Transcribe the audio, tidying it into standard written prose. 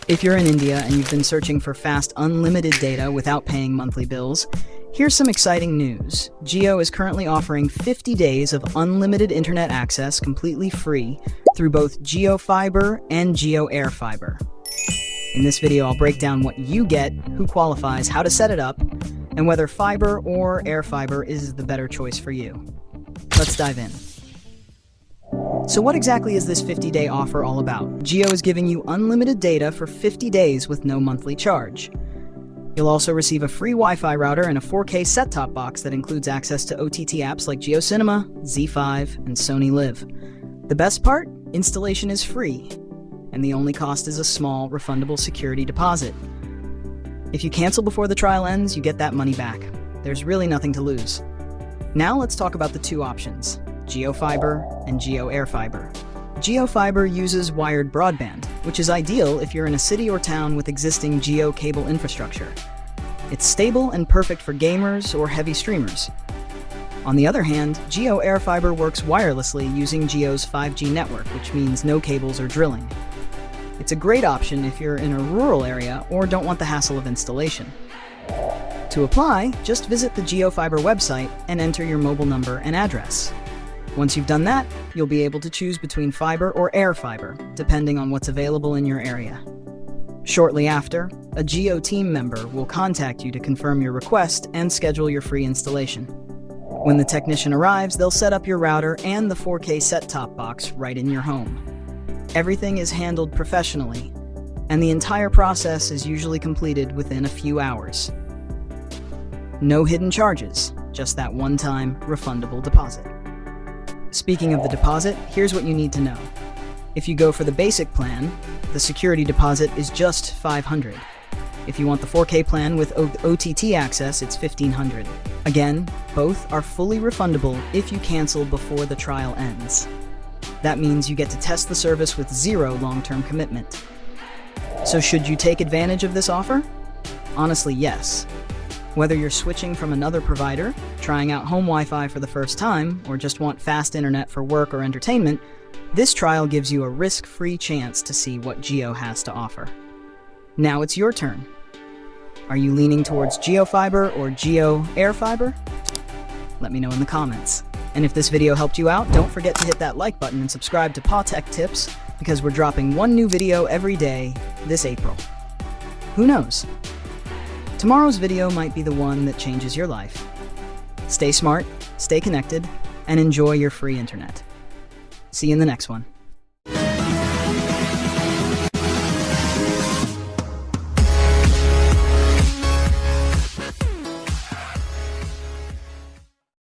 If you're in India and you've been searching for fast, unlimited data without paying monthly bills, here's some exciting news. Jio is currently offering 50 days of unlimited internet access completely free through both JioFiber and Jio AirFiber. In this video, I'll break down what you get, who qualifies, how to set it up, and whether fiber or AirFiber is the better choice for you. Let's dive in. So what exactly is this 50-day offer all about? Jio is giving you unlimited data for 50 days with no monthly charge. You'll also receive a free Wi-Fi router and a 4K set-top box that includes access to OTT apps like Jio Cinema, Z5, and Sony Live. The best part? Installation is free, and the only cost is a small, refundable security deposit. If you cancel before the trial ends, you get that money back. There's really nothing to lose. Now let's talk about the two options, JioFiber and JioAirFiber. JioFiber uses wired broadband, which is ideal if you're in a city or town with existing Jio cable infrastructure. It's stable and perfect for gamers or heavy streamers. On the other hand, JioAirFiber works wirelessly using Jio's 5G network, which means no cables or drilling. It's a great option if you're in a rural area or don't want the hassle of installation. To apply, just visit the JioFiber website and enter your mobile number and address. Once you've done that, you'll be able to choose between fiber or AirFiber, depending on what's available in your area. Shortly after, a Jio team member will contact you to confirm your request and schedule your free installation. When the technician arrives, they'll set up your router and the 4K set-top box right in your home. Everything is handled professionally, and the entire process is usually completed within a few hours. No hidden charges, just that one-time refundable deposit. Speaking of the deposit, here's what you need to know. If you go for the basic plan, the security deposit is just $500. If you want the 4K plan with OTT access, it's $1,500. Again, both are fully refundable if you cancel before the trial ends. That means you get to test the service with zero long-term commitment. So should you take advantage of this offer? Honestly, yes. Whether you're switching from another provider, trying out home Wi-Fi for the first time, or just want fast internet for work or entertainment, this trial gives you a risk-free chance to see what Jio has to offer. Now it's your turn. Are you leaning towards JioFiber or JioAirFiber? Let me know in the comments. And if this video helped you out, don't forget to hit that like button and subscribe to Pautectips, because we're dropping one new video every day this April. Who knows? Tomorrow's video might be the one that changes your life. Stay smart, stay connected, and enjoy your free internet. See you in the next one.